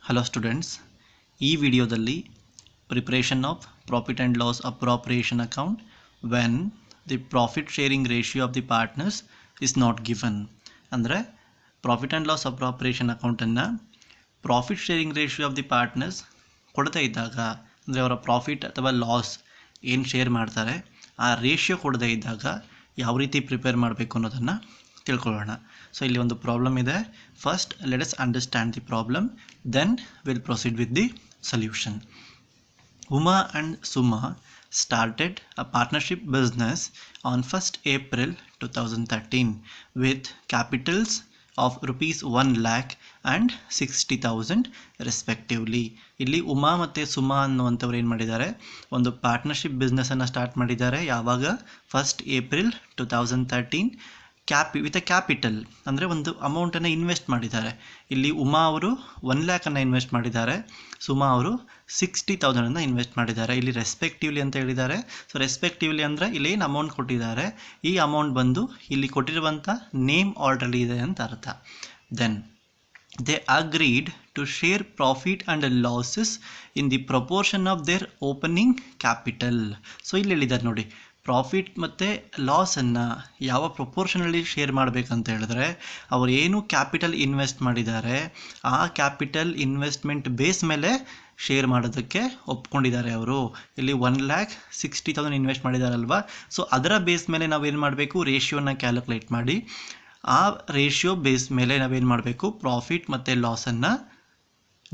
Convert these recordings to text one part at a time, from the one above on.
Hello students, ಈ ವಿಡಿಯೋದಲ್ಲಿ preparation of profit and loss appropriation account when the profit sharing ratio of the partners is not given. ಅಂದರೆ profit and loss appropriation ಅಕೌಂಟನ್ನು profit sharing ratio of the partners ಕೊಡದೇ ಇದ್ದಾಗ, ಅಂದರೆ ಅವರ profit ಅಥವಾ loss ಏನು ಶೇರ್ ಮಾಡ್ತಾರೆ ಆ ರೇಷಿಯೋ ಕೊಡದೇ ಇದ್ದಾಗ ಯಾವ ರೀತಿ ಪ್ರಿಪೇರ್ ಮಾಡಬೇಕು ಅನ್ನೋದನ್ನು ತಿಳ್ಕೊಳ್ಳೋಣ. ಸೊ ಇಲ್ಲಿ ಒಂದು ಪ್ರಾಬ್ಲಮ್ ಇದೆ. First let us understand the problem, then we'll proceed with the solution. Uma and Suma started a partnership business on 1st April 2013 with capitals of rupees 1 lakh and 60,000 respectively. ಇಲ್ಲಿ ಉಮಾ ಮತ್ತು ಸುಮಾ ಅನ್ನುವಂಥವ್ರು ಏನು ಮಾಡಿದ್ದಾರೆ, ಒಂದು partnership ಬಿಸ್ನೆಸ್ಸನ್ನು start ಮಾಡಿದ್ದಾರೆ. ಯಾವಾಗ? 1st April 2013 with a capital, ಅಂದರೆ ಒಂದು ಅಮೌಂಟನ್ನು ಇನ್ವೆಸ್ಟ್ ಮಾಡಿದ್ದಾರೆ. ಇಲ್ಲಿ ಉಮಾ ಅವರು 1 ಲ್ಯಾಕನ್ನು ಇನ್ವೆಸ್ಟ್ ಮಾಡಿದ್ದಾರೆ, ಸುಮಾ ಅವರು 60,000 ಇನ್ವೆಸ್ಟ್ ಮಾಡಿದ್ದಾರೆ. ಇಲ್ಲಿ ರೆಸ್ಪೆಕ್ಟಿವ್ಲಿ ಅಂತ ಹೇಳಿದ್ದಾರೆ. ಸೊ ರೆಸ್ಪೆಕ್ಟಿವ್ಲಿ ಅಂದರೆ ಇಲ್ಲಿ ಏನು ಅಮೌಂಟ್ ಕೊಟ್ಟಿದ್ದಾರೆ, ಈ ಅಮೌಂಟ್ ಬಂದು ಇಲ್ಲಿ ಕೊಟ್ಟಿರುವಂಥ ನೇಮ್ ಆರ್ಡ್ರಲ್ಲಿ ಇದೆ ಅಂತ ಅರ್ಥ. Then they agreed to share profit and losses in the proportion of their opening capital. So ಇಲ್ಲಿ ಹೇಳಿದ್ದಾರೆ ನೋಡಿ, ಪ್ರಾಫಿಟ್ ಮತ್ತು ಲಾಸನ್ನು ಯಾವ ಪ್ರೊಪೋರ್ಷನಲ್ಲಿ ಶೇರ್ ಮಾಡಬೇಕಂತ ಹೇಳಿದ್ರೆ, ಅವರು ಏನು ಕ್ಯಾಪಿಟಲ್ ಇನ್ವೆಸ್ಟ್ ಮಾಡಿದ್ದಾರೆ ಆ ಕ್ಯಾಪಿಟಲ್ ಇನ್ವೆಸ್ಟ್ಮೆಂಟ್ ಬೇಸ್ ಮೇಲೆ ಶೇರ್ ಮಾಡೋದಕ್ಕೆ ಒಪ್ಕೊಂಡಿದ್ದಾರೆ. ಅವರು ಇಲ್ಲಿ 1,60,000 ಇನ್ವೆಸ್ಟ್ ಮಾಡಿದಾರಲ್ವ, ಸೊ ಅದರ ಬೇಸ್ ಮೇಲೆ ನಾವೇನು ಮಾಡಬೇಕು, ರೇಷಿಯೋನ ಕ್ಯಾಲ್ಕುಲೇಟ್ ಮಾಡಿ ಆ ರೇಷಿಯೋ ಬೇಸ್ ಮೇಲೆ ನಾವೇನು ಮಾಡಬೇಕು, ಪ್ರಾಫಿಟ್ ಮತ್ತು ಲಾಸನ್ನು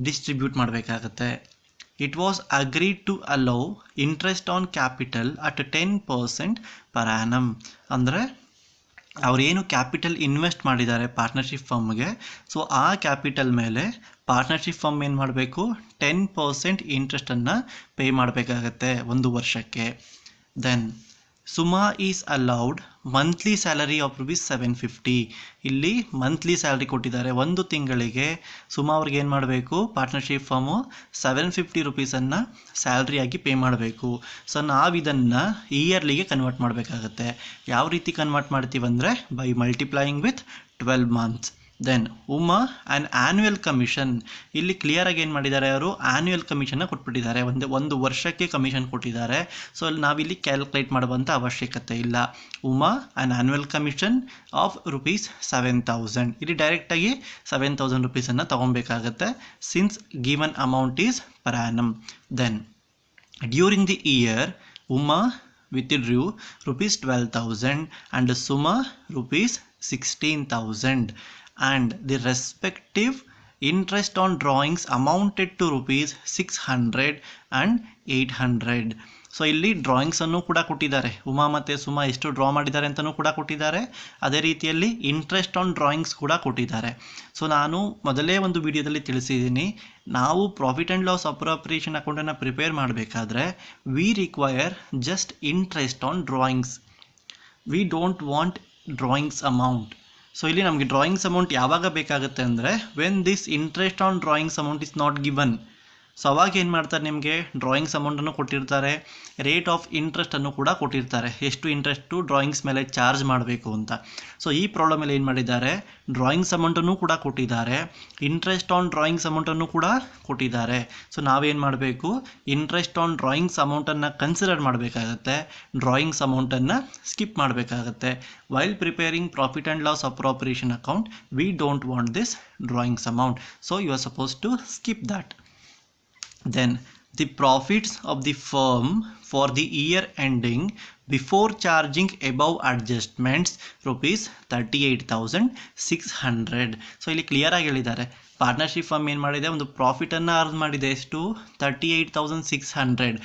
ಡಿಸ್ಟ್ರಿಬ್ಯೂಟ್ ಮಾಡಬೇಕಾಗತ್ತೆ. It was agreed to allow interest on capital at 10% per annum. ಅಂದರೆ ಅವರೇನು ಕ್ಯಾಪಿಟಲ್ ಇನ್ವೆಸ್ಟ್ ಮಾಡಿದ್ದಾರೆ ಪಾರ್ಟ್ನರ್ಶಿಪ್ ಫರ್ಮ್ಗೆ, ಸೊ ಆ ಕ್ಯಾಪಿಟಲ್ ಮೇಲೆ ಪಾರ್ಟ್ನರ್ಶಿಪ್ ಫರ್ಮ್ ಏನು ಮಾಡಬೇಕು, 10% ಇಂಟ್ರೆಸ್ಟನ್ನು ಪೇ ಮಾಡಬೇಕಾಗತ್ತೆ 1 ವರ್ಷಕ್ಕೆ. Then Suma is allowed monthly salary of rupees 750. ಇಲ್ಲಿ ಮಂತ್ಲಿ ಸ್ಯಾಲ್ರಿ ಕೊಟ್ಟಿದ್ದಾರೆ. ಒಂದು ತಿಂಗಳಿಗೆ ಸುಮಾ ಅವ್ರಿಗೆ ಏನು ಮಾಡಬೇಕು, ಪಾರ್ಟ್ನರ್ಶಿಪ್ ಫರ್ಮು 750 ರುಪೀಸನ್ನು ಸ್ಯಾಲ್ರಿಯಾಗಿ ಪೇ ಮಾಡಬೇಕು. ಸೊ ನಾವು ಇದನ್ನು ಇಯರ್ಲಿಗೆ ಕನ್ವರ್ಟ್ ಮಾಡಬೇಕಾಗತ್ತೆ. ಯಾವ ರೀತಿ ಕನ್ವರ್ಟ್ ಮಾಡ್ತೀವಂದರೆ by multiplying with 12 months. Then Uma an annual commission, ಇಲ್ಲಿ ಕ್ಲಿಯರಾಗಿ ಏನು ಮಾಡಿದ್ದಾರೆ, ಅವರು ಆ್ಯನ್ಯುವಲ್ ಕಮಿಷನ್ನ ಕೊಟ್ಬಿಟ್ಟಿದ್ದಾರೆ. ಒಂದು ವರ್ಷಕ್ಕೆ ಕಮಿಷನ್ ಕೊಟ್ಟಿದ್ದಾರೆ. ಸೊ ಅಲ್ಲಿ ನಾವಿಲ್ಲಿ ಕ್ಯಾಲ್ಕುಲೇಟ್ ಮಾಡುವಂಥ ಅವಶ್ಯಕತೆ ಇಲ್ಲ. Uma an annual commission of rupees 7,000, ಇಲ್ಲಿ ಡೈರೆಕ್ಟಾಗಿ 7,000 ರುಪೀಸನ್ನು ತೊಗೊಬೇಕಾಗತ್ತೆ, since given amount is per annum. Then during the year Uma withdrew rupees 12,000 and Suma rupees 16,000 and the respective interest on drawings amounted to rupees 600 and 800. So ಇಲ್ಲಿ ಡ್ರಾಯಿಂಗ್ಸನ್ನು ಕೂಡ ಕೊಟ್ಟಿದ್ದಾರೆ. ಉಮಾ ಮತ್ತು ಸುಮಾ ಎಷ್ಟು draw ಮಾಡಿದ್ದಾರೆ ಅಂತಲೂ ಕೂಡ ಕೊಟ್ಟಿದ್ದಾರೆ. ಅದೇ ರೀತಿಯಲ್ಲಿ ಇಂಟ್ರೆಸ್ಟ್ ಆನ್ ಡ್ರಾಯಿಂಗ್ಸ್ ಕೂಡ ಕೊಟ್ಟಿದ್ದಾರೆ. ಸೊ ನಾನು ಮೊದಲೇ ಒಂದು ವಿಡಿಯೋದಲ್ಲಿ ತಿಳಿಸಿದ್ದೀನಿ, ನಾವು ಪ್ರಾಫಿಟ್ ಆ್ಯಂಡ್ ಲಾಸ್ ಅಪ್ರಾಪ್ರಿಯೇಷನ್ ಅಕೌಂಟನ್ನು ಪ್ರಿಪೇರ್ ಮಾಡಬೇಕಾದ್ರೆ we require just interest on drawings, V don't want drawings amount. So ಇಲ್ಲಿ ನಮಗೆ ಡ್ರಾಯಿಂಗ್ಸ್ ಅಮೌಂಟ್ ಯಾವಾಗ ಬೇಕಾಗುತ್ತೆ ಅಂದರೆ when this interest on drawings amount is not given. So ಅವಾಗ ಏನು ಮಾಡ್ತಾರೆ, ನಿಮಗೆ ಡ್ರಾಯಿಂಗ್ಸ್ ಅಮೌಂಟನ್ನು ಕೊಟ್ಟಿರ್ತಾರೆ, ರೇಟ್ ಆಫ್ ಇಂಟ್ರೆಸ್ಟನ್ನು ಕೂಡ ಕೊಟ್ಟಿರ್ತಾರೆ, ಎಷ್ಟು ಇಂಟ್ರೆಸ್ಟು ಡ್ರಾಯಿಂಗ್ಸ್ ಮೇಲೆ ಚಾರ್ಜ್ ಮಾಡಬೇಕು ಅಂತ. ಸೊ ಈ ಪ್ರಾಬ್ಲಮಲ್ಲಿ ಏನು ಮಾಡಿದ್ದಾರೆ, ಡ್ರಾಯಿಂಗ್ಸ್ ಅಮೌಂಟನ್ನು ಕೂಡ ಕೊಟ್ಟಿದ್ದಾರೆ, ಇಂಟ್ರೆಸ್ಟ್ ಆನ್ ಡ್ರಾಯಿಂಗ್ಸ್ ಅಮೌಂಟನ್ನು ಕೂಡ ಕೊಟ್ಟಿದ್ದಾರೆ. ಸೊ ನಾವೇನು ಮಾಡಬೇಕು, ಇಂಟ್ರೆಸ್ಟ್ ಆನ್ ಡ್ರಾಯಿಂಗ್ಸ್ ಅಮೌಂಟನ್ನು ಕನ್ಸಿಡರ್ ಮಾಡಬೇಕಾಗತ್ತೆ, ಡ್ರಾಯಿಂಗ್ಸ್ ಅಮೌಂಟನ್ನು ಸ್ಕಿಪ್ ಮಾಡಬೇಕಾಗತ್ತೆ. While preparing profit and loss appropriation account we don't want this drawings amount, so you are suppose to skip that. Then the profits of the firm for the year ending before charging above adjustments rupees 38,600. So ಇಲ್ಲಿ clear ಆಗಿ ಹೇಳಿದ್ದಾರೆ, partnership firm ಏನು ಮಾಡಿದೆ, ಒಂದು ಪ್ರಾಫಿಟನ್ನು earn ಮಾಡಿದೆ. ಎಷ್ಟು? 38,600.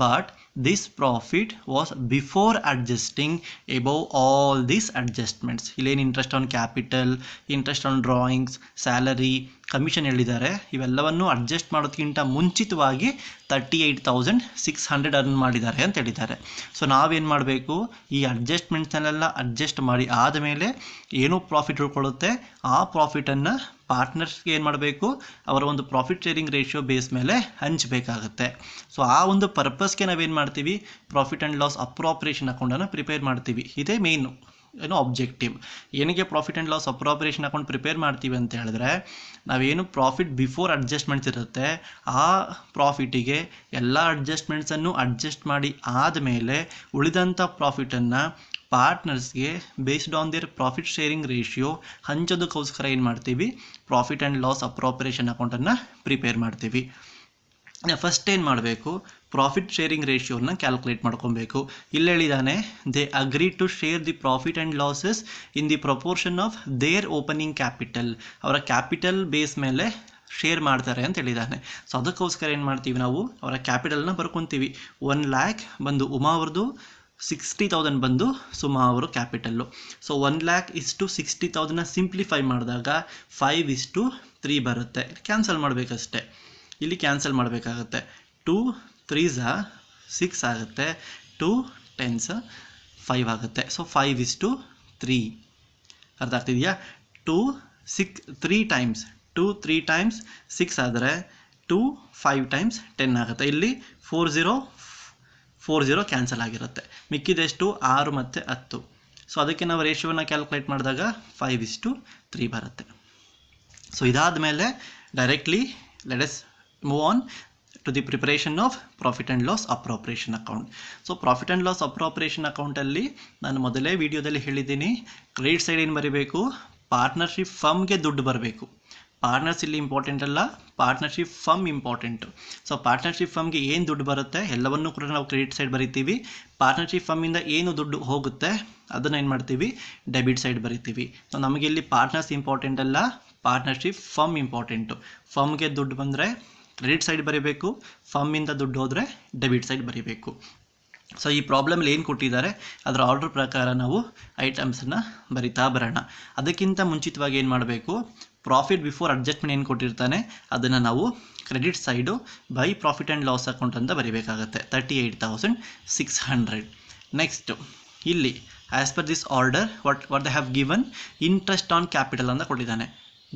But this profit was before adjusting above all these adjustments. ಇಲ್ಲೇನು interest on capital, interest on drawings, salary, commission ಹೇಳಿದ್ದಾರೆ, ಇವೆಲ್ಲವನ್ನು ಅಡ್ಜಸ್ಟ್ ಮಾಡೋದಕ್ಕಿಂತ ಮುಂಚಿತವಾಗಿ 38,600 ಅರ್ನ್ ಮಾಡಿದ್ದಾರೆ ಅಂತ ಹೇಳಿದ್ದಾರೆ. ಸೊ ನಾವೇನು ಮಾಡಬೇಕು, ಈ ಅಡ್ಜಸ್ಟ್ಮೆಂಟ್ಸ್ನೆಲ್ಲ ಅಡ್ಜಸ್ಟ್ ಮಾಡಿ ಆದಮೇಲೆ ಏನು ಪ್ರಾಫಿಟ್ ಉಳ್ಕೊಳ್ಳುತ್ತೆ ಆ ಪ್ರಾಫಿಟನ್ನು ಪಾರ್ಟ್ನರ್ಸ್ಗೆ ಏನು ಮಾಡಬೇಕು, ಅವರ ಒಂದು ಪ್ರಾಫಿಟ್ ಶೇರಿಂಗ್ ರೇಷಿಯೋ ಬೇಸ್ ಮೇಲೆ ಹಂಚಬೇಕಾಗುತ್ತೆ. ಸೊ ಆ ಒಂದು ಪರ್ಪಸ್ಗೆ ನಾವೇನು ಮಾಡ್ತೀವಿ, ಪ್ರಾಫಿಟ್ ಆ್ಯಂಡ್ ಲಾಸ್ ಅಪ್ರಾಪ್ರಿಯೇಷನ್ ಅಕೌಂಟನ್ನು ಪ್ರಿಪೇರ್ ಮಾಡ್ತೀವಿ. ಇದೇ ಮೇಯ್ನು ಏನೋ ಆಬ್ಜೆಕ್ಟಿವ್. ಏನಕ್ಕೆ profit and loss appropriation account prepare ಮಾಡ್ತೀವಿ ಅಂತ ಹೇಳಿದ್ರೆ, ನಾವೇನು ಪ್ರಾಫಿಟ್ ಬಿಫೋರ್ ಅಡ್ಜಸ್ಟ್ಮೆಂಟ್ಸ್ ಇರುತ್ತೆ ಆ ಪ್ರಾಫಿಟಿಗೆ ಎಲ್ಲ ಅಡ್ಜಸ್ಟ್ಮೆಂಟ್ಸನ್ನು ಅಡ್ಜಸ್ಟ್ ಮಾಡಿ ಆದಮೇಲೆ ಉಳಿದಂಥ ಪ್ರಾಫಿಟನ್ನು ಪಾರ್ಟ್ನರ್ಸ್ಗೆ based on their profit sharing ratio ಹಂಚೋದಕ್ಕೋಸ್ಕರ ಏನು ಮಾಡ್ತೀವಿ, ಪ್ರಾಫಿಟ್ ಆ್ಯಂಡ್ ಲಾಸ್ ಅಪ್ರಾಪ್ರಿಯೇಷನ್ ಅಕೌಂಟನ್ನು ಪ್ರಿಪೇರ್ ಮಾಡ್ತೀವಿ. ಫಸ್ಟ್ ಏನು ಮಾಡಬೇಕು, ಪ್ರಾಫಿಟ್ ಶೇರಿಂಗ್ ರೇಷಿಯೋನ ಕ್ಯಾಲ್ಕುಲೇಟ್ ಮಾಡ್ಕೊಬೇಕು. ಇಲ್ಲಿ ಹೇಳಿದಾನೆ, they agree to share the profit and losses in the proportion of their opening capital. ಅವರ ಕ್ಯಾಪಿಟಲ್ ಬೇಸ್ ಮೇಲೆ ಶೇರ್ ಮಾಡ್ತಾರೆ ಅಂತ ಹೇಳಿದ್ದಾನೆ. ಸೊ ಅದಕ್ಕೋಸ್ಕರ ಏನು ಮಾಡ್ತೀವಿ, ನಾವು ಅವರ ಕ್ಯಾಪಿಟಲ್ನ ಬರ್ಕೊತೀವಿ. 1 lakh ಬಂದು ಉಮಾ ಅವ್ರದ್ದು, 60,000 ಬಂದು ಸುಮಾ ಅವರು ಕ್ಯಾಪಿಟಲ್ಲು. ಸೊ 1 lakh ಇಷ್ಟು 60,000ನ ಸಿಂಪ್ಲಿಫೈ ಮಾಡಿದಾಗ 5:3 ಬರುತ್ತೆ. ಕ್ಯಾನ್ಸಲ್ ಮಾಡಬೇಕಷ್ಟೆ, ಇಲ್ಲಿ ಕ್ಯಾನ್ಸಲ್ ಮಾಡಬೇಕಾಗತ್ತೆ. 2 3s 6 ಆಗುತ್ತೆ, 2 10s 5 ಆಗುತ್ತೆ. ಸೊ 5:3 ಅರ್ಥ ಆಗ್ತಿದೆಯಾ? 3 times 6 ಆದರೆ 2 5 times 10 ಆಗುತ್ತೆ. ಇಲ್ಲಿ 40 ಕ್ಯಾನ್ಸಲ್ ಆಗಿರುತ್ತೆ. ಮಿಕ್ಕಿದೆಷ್ಟು 6 ಮತ್ತು 10. ಸೊ ಅದಕ್ಕೆ ನಾವು ರೇಷಿಯೋನ ಕ್ಯಾಲ್ಕುಲೇಟ್ ಮಾಡಿದಾಗ 5:3 ಬರುತ್ತೆ. ಸೊ ಇದಾದ ಮೇಲೆ directly let us move on to the preparation of profit and loss appropriation account. So profit and loss appropriation ಅಕೌಂಟಲ್ಲಿ ನಾನು ಮೊದಲೇ ವಿಡಿಯೋದಲ್ಲಿ ಹೇಳಿದ್ದೀನಿ, ಕ್ರೆಡಿಟ್ ಸೈಡ್ ಏನು ಬರೀಬೇಕು, ಪಾರ್ಟ್ನರ್ಶಿಪ್ ಫರ್ಮ್ಗೆ ದುಡ್ಡು ಬರಬೇಕು. ಪಾರ್ಟ್ನರ್ಸ್ ಇಲ್ಲಿ ಇಂಪಾರ್ಟೆಂಟ್ ಅಲ್ಲ, partnership firm important. So partnership ಫರ್ಮ್ಗೆ ಏನು ದುಡ್ಡು ಬರುತ್ತೆ ಎಲ್ಲವನ್ನೂ ಕೂಡ ನಾವು ಕ್ರೆಡಿಟ್ ಸೈಡ್ ಬರಿತೀವಿ. ಪಾರ್ಟ್ನರ್ಶಿಪ್ ಫರ್ಮಿಂದ ಏನು ದುಡ್ಡು ಹೋಗುತ್ತೆ ಅದನ್ನು ಏನು ಮಾಡ್ತೀವಿ, ಡೆಬಿಟ್ ಸೈಡ್ ಬರಿತೀವಿ. ಸೊ ನಮಗೆ ಇಲ್ಲಿ ಪಾರ್ಟ್ನರ್ಸ್ ಇಂಪಾರ್ಟೆಂಟ್ ಅಲ್ಲ, ಪಾರ್ಟ್ನರ್ಶಿಪ್ ಫರ್ಮ್ ಇಂಪಾರ್ಟೆಂಟು. ಫರ್ಮ್ಗೆ ದುಡ್ಡು ಬಂದರೆ ಕ್ರೆಡಿಟ್ ಸೈಡ್ ಬರೀಬೇಕು, ಫರ್ಮಿಂದ ದುಡ್ಡು ಹೋದರೆ ಡೆಬಿಟ್ ಸೈಡ್ ಬರೀಬೇಕು. ಸೊ ಈ ಪ್ರಾಬ್ಲಮ್ಲಿ ಏನು ಕೊಟ್ಟಿದ್ದಾರೆ ಅದರ ಆರ್ಡರ್ ಪ್ರಕಾರ ನಾವು ಐಟಮ್ಸನ್ನು ಬರಿತಾ ಬರೋಣ. ಅದಕ್ಕಿಂತ ಮುಂಚಿತವಾಗಿ ಏನು ಮಾಡಬೇಕು, ಪ್ರಾಫಿಟ್ ಬಿಫೋರ್ ಅಡ್ಜಸ್ಟ್ಮೆಂಟ್ ಏನು ಕೊಟ್ಟಿರ್ತಾನೆ ಅದನ್ನು ನಾವು credit side by profit and loss account ಅಂತ ಬರೀಬೇಕಾಗತ್ತೆ, 38,600. ನೆಕ್ಸ್ಟು ಇಲ್ಲಿ as per this order what they have given, interest on capital ಅಂತ ಕೊಟ್ಟಿದ್ದಾನೆ.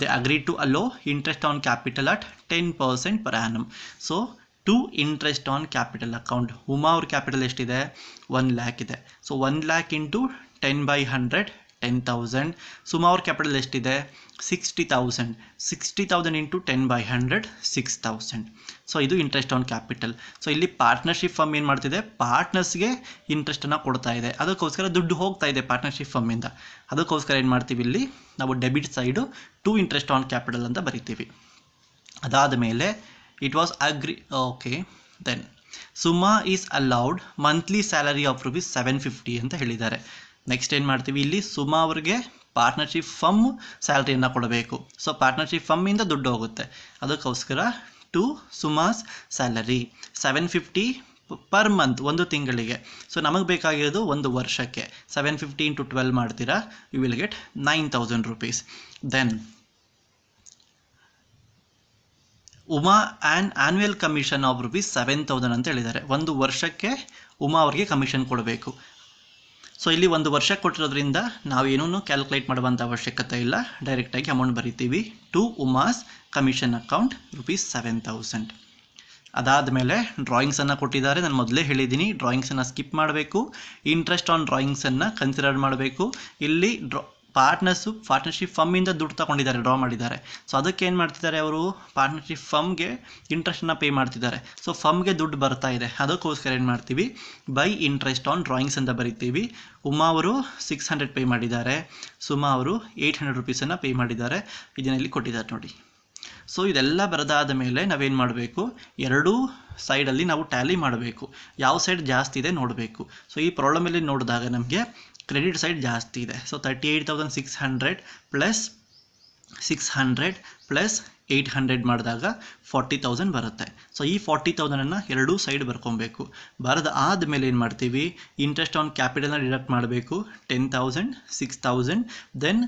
They agreed to allow interest on capital at 10% per annum. So to interest on capital account, Uma ಅವ್ರ capital ಎಷ್ಟಿದೆ, 1 lakh ಇದೆ. So 1 lakh into 10/100 10,000. Suma ಅವ್ರ capital ಎಷ್ಟಿದೆ, 60,000. 60,000 into 10/100 6,000. So ಇದು interest on capital. So ಇಲ್ಲಿ partnership firm ಏನು ಮಾಡ್ತಿದೆ, ಪಾರ್ಟ್ನರ್ಸ್ಗೆ ಇಂಟ್ರೆಸ್ಟನ್ನು ಕೊಡ್ತಾ ಇದೆ. ಅದಕ್ಕೋಸ್ಕರ ದುಡ್ಡು ಹೋಗ್ತಾ ಇದೆ ಪಾರ್ಟ್ನರ್ಶಿಪ್ ಫರ್ಮಿಂದ. ಅದಕ್ಕೋಸ್ಕರ ಏನು ಮಾಡ್ತೀವಿ, ಇಲ್ಲಿ ನಾವು debit side to interest on capital ಅಂತ ಬರಿತೀವಿ. ಅದಾದ ಮೇಲೆ it was okay. Then Suma is allowed monthly salary of ₹750 ಅಂತ ಹೇಳಿದ್ದಾರೆ. ನೆಕ್ಸ್ಟ್ ಏನು ಮಾಡ್ತೀವಿ, ಇಲ್ಲಿ ಸುಮಾ ಅವ್ರಿಗೆ ಪಾರ್ಟ್ನರ್ಶಿಪ್ ಫರ್ಮ್ ಸ್ಯಾಲ್ರಿಯನ್ನು ಕೊಡಬೇಕು. ಸೊ ಪಾರ್ಟ್ನರ್ಶಿಪ್ ಫರ್ಮಿಂದ ದುಡ್ಡು ಹೋಗುತ್ತೆ. ಅದಕ್ಕೋಸ್ಕರ ಟು ಸುಮಾಸ್ ಸ್ಯಾಲರಿ 750 ಪರ್ ಮಂತ್, ಒಂದು ತಿಂಗಳಿಗೆ. ಸೊ ನಮಗೆ ಬೇಕಾಗಿರೋದು ಒಂದು ವರ್ಷಕ್ಕೆ. 750 ಇಂಟು 12 ಮಾಡ್ತೀರಾ, you will get 9,000 rupees. Then Uma annual commission of ₹7,000 ಅಂತ ಹೇಳಿದ್ದಾರೆ. ಒಂದು ವರ್ಷಕ್ಕೆ ಉಮಾ ಅವ್ರಿಗೆ ಕಮಿಷನ್ ಕೊಡಬೇಕು. ಸೊ ಇಲ್ಲಿ ಒಂದು ವರ್ಷ ಕೊಟ್ಟಿರೋದ್ರಿಂದ ನಾವೇನೂ ಕ್ಯಾಲ್ಕುಲೇಟ್ ಮಾಡುವಂಥ ಅವಶ್ಯಕತೆ ಇಲ್ಲ, ಡೈರೆಕ್ಟಾಗಿ ಅಮೌಂಟ್ ಬರಿತೀವಿ. To Uma's commission account ₹7,000. ಅದಾದಮೇಲೆ ಡ್ರಾಯಿಂಗ್ಸನ್ನು ಕೊಟ್ಟಿದ್ದಾರೆ. ನಾನು ಮೊದಲೇ ಹೇಳಿದ್ದೀನಿ, ಡ್ರಾಯಿಂಗ್ಸನ್ನು ಸ್ಕಿಪ್ ಮಾಡಬೇಕು, ಇಂಟ್ರೆಸ್ಟ್ ಆನ್ ಡ್ರಾಯಿಂಗ್ಸನ್ನು ಕನ್ಸಿಡರ್ ಮಾಡಬೇಕು. ಇಲ್ಲಿ ಪಾರ್ಟ್ನರ್ಶಿಪ್ ಫರ್ಮಿಂದ ದುಡ್ಡು ತಗೊಂಡಿದ್ದಾರೆ, ಡ್ರಾ ಮಾಡಿದ್ದಾರೆ. ಸೊ ಅದಕ್ಕೆ ಏನು ಮಾಡ್ತಿದ್ದಾರೆ ಅವರು, ಪಾರ್ಟ್ನರ್ಶಿಪ್ ಫರ್ಮ್ಗೆ ಇಂಟ್ರೆಸ್ಟನ್ನು ಪೇ ಮಾಡ್ತಿದ್ದಾರೆ. ಸೊ ಫರ್ಮ್ಗೆ ದುಡ್ಡು ಬರ್ತಾ ಇದೆ. ಅದಕ್ಕೋಸ್ಕರ ಏನು ಮಾಡ್ತೀವಿ, ಬೈ ಇಂಟ್ರೆಸ್ಟ್ ಆನ್ ಡ್ರಾಯಿಂಗ್ಸ್ ಅಂತ ಬರಿತೀವಿ. ಉಮಾ ಅವರು 600 ಪೇ ಮಾಡಿದ್ದಾರೆ, ಸುಮಾ ಅವರು 800 rupees ಪೇ ಮಾಡಿದ್ದಾರೆ. ಇದನ್ನಲ್ಲಿ ಕೊಟ್ಟಿದ್ದಾರೆ ನೋಡಿ. ಸೊ ಇದೆಲ್ಲ ಬರೆದಾದ ಮೇಲೆ ನಾವೇನು ಮಾಡಬೇಕು, ಎರಡೂ ಸೈಡಲ್ಲಿ ನಾವು ಟ್ಯಾಲಿ ಮಾಡಬೇಕು, ಯಾವ ಸೈಡ್ ಜಾಸ್ತಿ ಇದೆ ನೋಡಬೇಕು. ಸೊ ಈ ಪ್ರಾಬ್ಲಮಲ್ಲಿ ನೋಡಿದಾಗ ನಮಗೆ ಕ್ರೆಡಿಟ್ ಸೈಡ್ ಜಾಸ್ತಿ ಇದೆ. ಸೊ 38,600 ಪ್ಲಸ್ 600 ಪ್ಲಸ್ 800 ಮಾಡಿದಾಗ 40,000 ಬರುತ್ತೆ. ಸೊ ಈ 40,000 ಎರಡೂ ಸೈಡ್ ಬರ್ಕೊಬೇಕು. ಬರೆದ ಆದಮೇಲೆ ಏನು ಮಾಡ್ತೀವಿ, ಇಂಟ್ರೆಸ್ಟ್ ಆನ್ ಕ್ಯಾಪಿಟಲ್ನ ಡಿಡಕ್ಟ್ ಮಾಡಬೇಕು. 10,000 6,000. ದೆನ್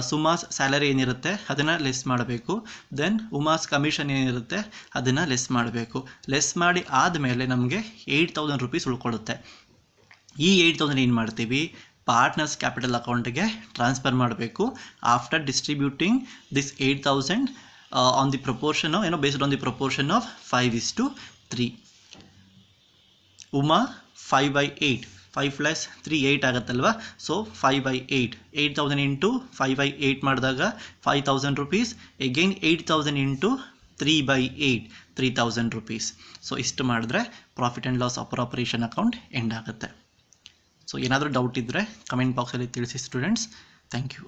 ಸುಮಾಸ್ ಸ್ಯಾಲರಿ ಏನಿರುತ್ತೆ ಅದನ್ನು ಲೆಸ್ ಮಾಡಬೇಕು. ದೆನ್ ಉಮಾಸ್ ಕಮಿಷನ್ ಏನಿರುತ್ತೆ ಅದನ್ನು ಲೆಸ್ ಮಾಡಬೇಕು. ಲೆಸ್ ಮಾಡಿ ಆದಮೇಲೆ ನಮಗೆ 8,000 rupees ಉಳ್ಕೊಳ್ಳುತ್ತೆ. ಈ 8,000 ಏನು ಮಾಡ್ತೀವಿ, ಪಾರ್ಟ್ನರ್ಸ್ ಕ್ಯಾಪಿಟಲ್ ಅಕೌಂಟ್ಗೆ ಟ್ರಾನ್ಸ್ಫರ್ ಮಾಡಬೇಕು. After distributing this 8,000 on the proportion based on the proportion of 5:3. Uma 5/8 5 + 3 8 ಆಗುತ್ತಲ್ವಾ. ಸೊ 5/8 8000 ಇಂಟು 5/8 ಮಾಡಿದಾಗ 5000 rupees. Again 8000 into 3/8 3000 rupees. So ಇಷ್ಟು ಮಾಡಿದ್ರೆ profit and loss appropriation account end ಆಗುತ್ತೆ. ಸೊ ಏನಾದರೂ ಡೌಟ್ ಇದ್ದರೆ ಕಮೆಂಟ್ ಬಾಕ್ಸಲ್ಲಿ ತಿಳಿಸಿ ಸ್ಟೂಡೆಂಟ್ಸ್. Thank you.